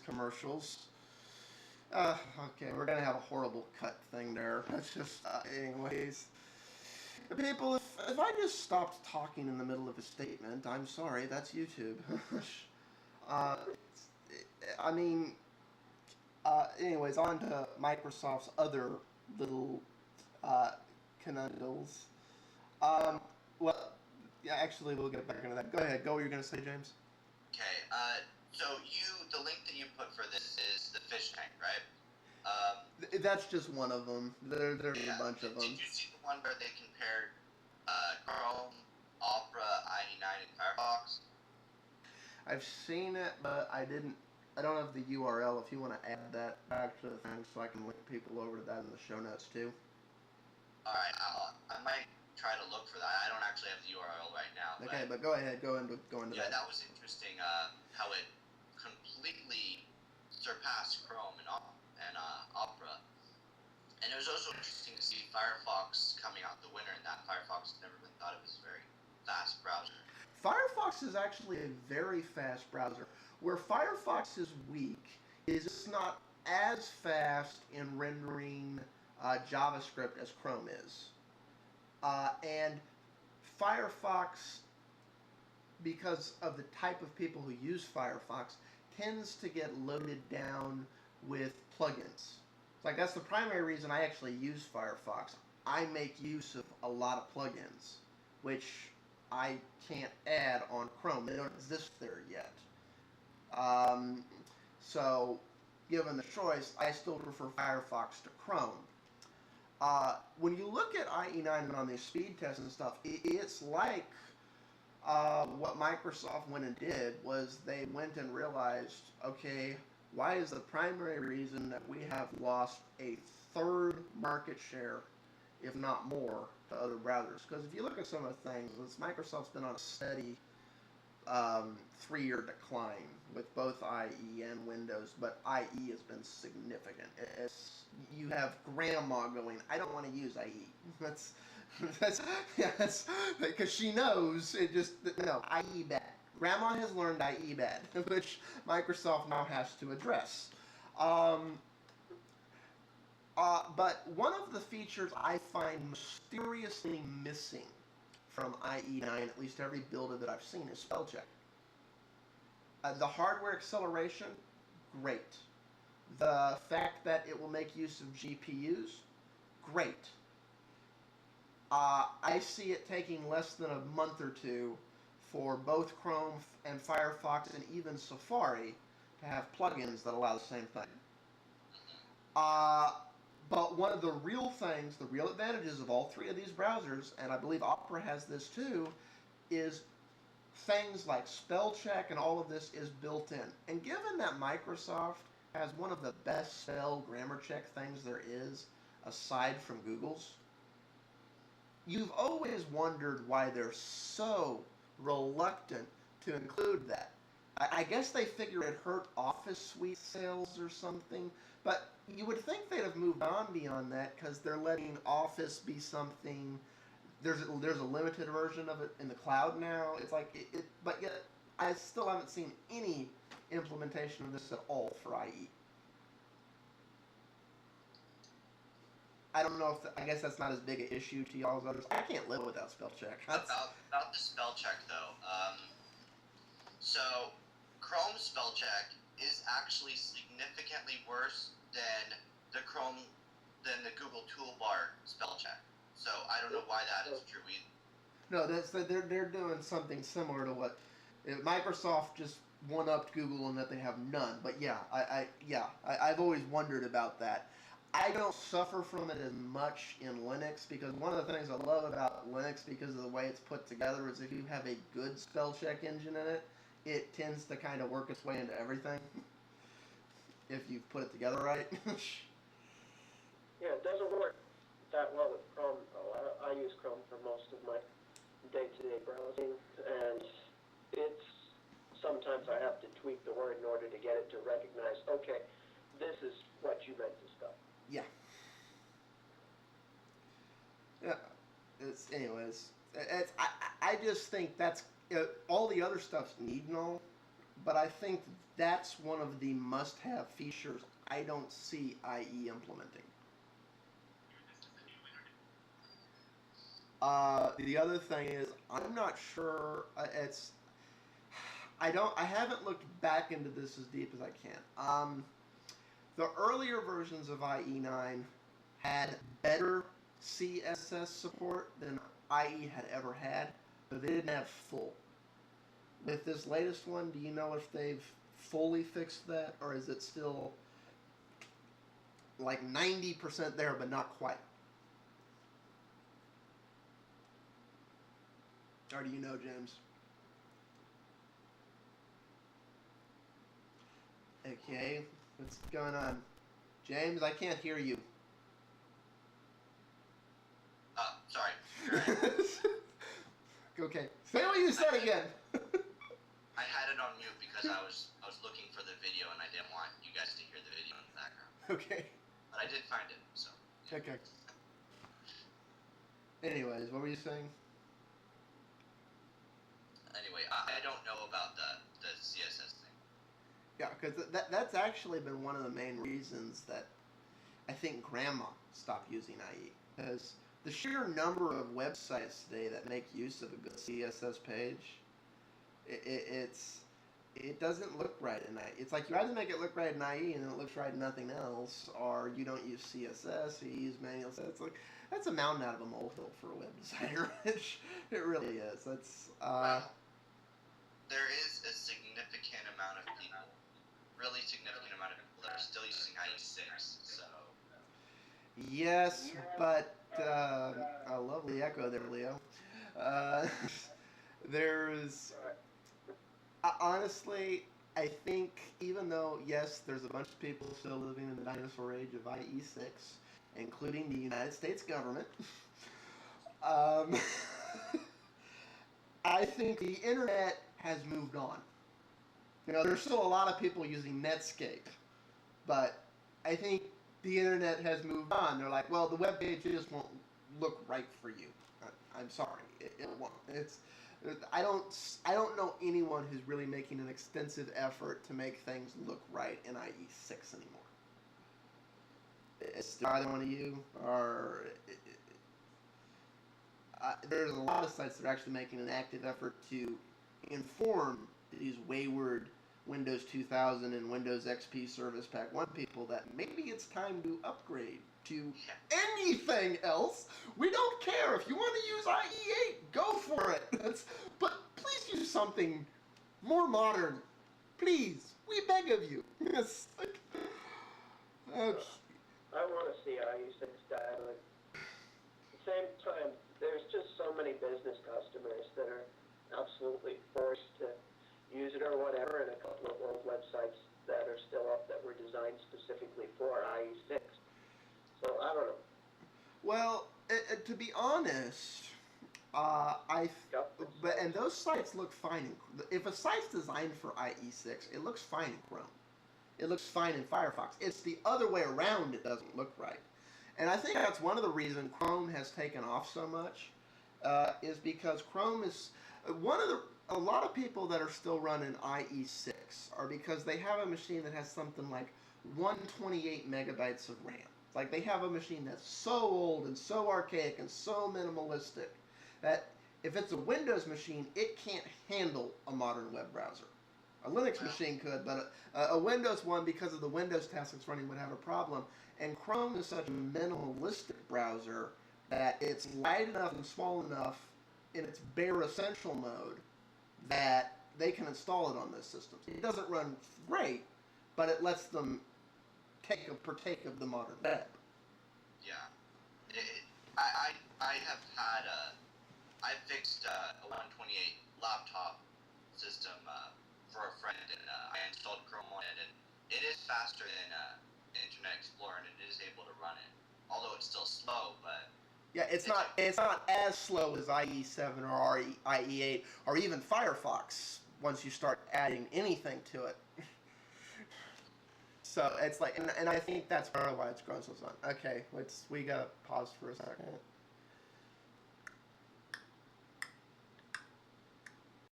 commercials. Okay, we're gonna have a horrible cut thing there. That's just, anyways. People, if I just stopped talking in the middle of a statement, I'm sorry, that's YouTube. uh, I mean, anyways, on to Microsoft's other little conundrums. Um, well, yeah, actually, we'll get back into that. Go ahead. Go what you're going to say, James. Okay, so the link that you put for this is the fish tank, right? That's just one of them. There's a bunch of them. Did you see the one where they compared Chrome, Opera, IE9, and Firefox? I've seen it, but I don't have the URL. If you want to add that back to the thing so I can link people over to that in the show notes too. Alright, I might try to look for that. I don't actually have the URL right now. Okay, but go ahead. Go into that. Yeah, that was interesting, how it completely surpassed Chrome and Opera. And it was also interesting to see Firefox coming out the winner in that. Firefox never been thought of as a very fast browser. Firefox is actually a very fast browser. Where Firefox is weak is it's not as fast in rendering JavaScript as Chrome is. And Firefox, because of the type of people who use Firefox, tends to get loaded down with plugins. Like, that's the primary reason I actually use Firefox. I make use of a lot of plugins, which I can't add on Chrome. They don't exist there yet. So, given the choice, I still prefer Firefox to Chrome. When you look at IE9 on these speed tests and stuff, it's like what Microsoft went and did was they went and realized, okay, why is the primary reason that we have lost a third market share, if not more, to other browsers? Because if you look at some of the things, Microsoft's been on a steady 3-year decline with both IE and Windows, but IE has been significant. You have grandma going, I don't want to use IE. That's because she knows it just, no, IE bad. Grandma has learned IE bad, which Microsoft now has to address. But one of the features I find mysteriously missing from IE9, at least every build that I've seen, is spell check. The hardware acceleration, great. The fact that it will make use of GPUs, great. I see it taking less than a month or two for both Chrome and Firefox and even Safari to have plugins that allow the same thing. But one of the real things, the real advantages of all three of these browsers, and I believe Opera has this too, is things like spell check and all of this is built in. And given that Microsoft has one of the best spell grammar check things there is, aside from Google's, you've always wondered why they're so reluctant to include that. I guess they figure it hurt Office Suite sales or something, but you would think they'd have moved on beyond that because they're letting Office be something. There's a limited version of it in the cloud now. It's like but yet I still haven't seen any implementation of this at all for IE. I don't know if I guess that's not as big an issue to y'all as others. I can't live without spell check. About the spell check though, so Chrome spell check is actually significantly worse than the Google Toolbar spell check. So I don't know why that is true either. No, they're doing something similar to what Microsoft just one-upped Google in that they have none. But yeah, I've always wondered about that. I don't suffer from it as much in Linux because one of the things I love about Linux because of the way it's put together is if you have a good spell check engine in it, it tends to kind of work its way into everything if you've put it together right. Yeah, it doesn't work that well with Chrome, though. I use Chrome for most of my day-to-day browsing, and sometimes I have to tweak the word in order to get it to recognize, okay, this is what you meant to spell. Yeah. Yeah. Anyways, I just think that's all the other stuff's neat and all, but I think that's one of the must-have features I don't see IE implementing. The other thing is, I'm not sure. I haven't looked back into this as deep as I can. The earlier versions of IE9 had better CSS support than IE had ever had, but they didn't have full. With this latest one, do you know if they've fully fixed that, or is it still like 90% there, but not quite? Or do you know, James? Okay, what's going on? James, I can't hear you. Sorry. Right. Okay, say what you said again. I had it on mute because I was looking for the video and I didn't want you guys to hear the video in the background. Okay. But I did find it, so. Yeah. Okay. Anyways, what were you saying? Anyway, I don't know about the CSS thing. Yeah, because that's actually been one of the main reasons that I think Grandma stopped using IE. Because the sheer number of websites today that make use of a good CSS page, it doesn't look right in IE. It's like you either make it look right in IE and then it looks right in nothing else, or you don't use CSS, you use manual CSS. It's like, that's a mountain out of a molehill for a web designer. It really is. That's Well, there is a significant amount of people, really significant amount of people that are still using IE6, so. Yes, but a lovely echo there, Leo. There's honestly, I think even though yes, there's a bunch of people still living in the dinosaur age of IE6, including the United States government. I think the internet has moved on. You know, there's still a lot of people using Netscape, but I think the internet has moved on. They're like, well, the web page just won't look right for you. I'm sorry, it won't. I don't know anyone who's really making an extensive effort to make things look right in IE6 anymore. It's either one of you, or there's a lot of sites that are actually making an active effort to inform these wayward Windows 2000 and Windows XP Service Pack 1 people that maybe it's time to upgrade to anything else. We don't care. If you want to use IE8, go for it. But please use something more modern. Please. We beg of you. Yes. Okay. I want to see IE6 die. But at the same time, there's just so many business customers that are absolutely forced to use it or whatever, and a couple of old websites that are still up that were designed specifically for IE6. So I don't know. Well, to be honest, and those sites look fine. If a site's designed for IE6, it looks fine in Chrome. It looks fine in Firefox. It's the other way around. It doesn't look right, and I think that's one of the reasons Chrome has taken off so much, is because Chrome is a lot of people that are still running IE6 are because they have a machine that has something like 128 megabytes of RAM. Like they have a machine that's so old and so archaic and so minimalistic that if it's a Windows machine, it can't handle a modern web browser. A Linux machine could, but a Windows one, because of the Windows task it's running, would have a problem. And Chrome is such a minimalistic browser that it's light enough and small enough in its bare essential mode that they can install it on those systems. It doesn't run great, but it lets them partake of the modern web. Yeah. I have had I fixed a 128 laptop system for a friend, and I installed Chrome on it, and it is faster than Internet Explorer, and it is able to run it. Although it's still slow, but yeah, it's not as slow as IE7 or IE8 or even Firefox once you start adding anything to it. So it's like, and I think that's part of why it's grown so long. Okay, we gotta pause for a second.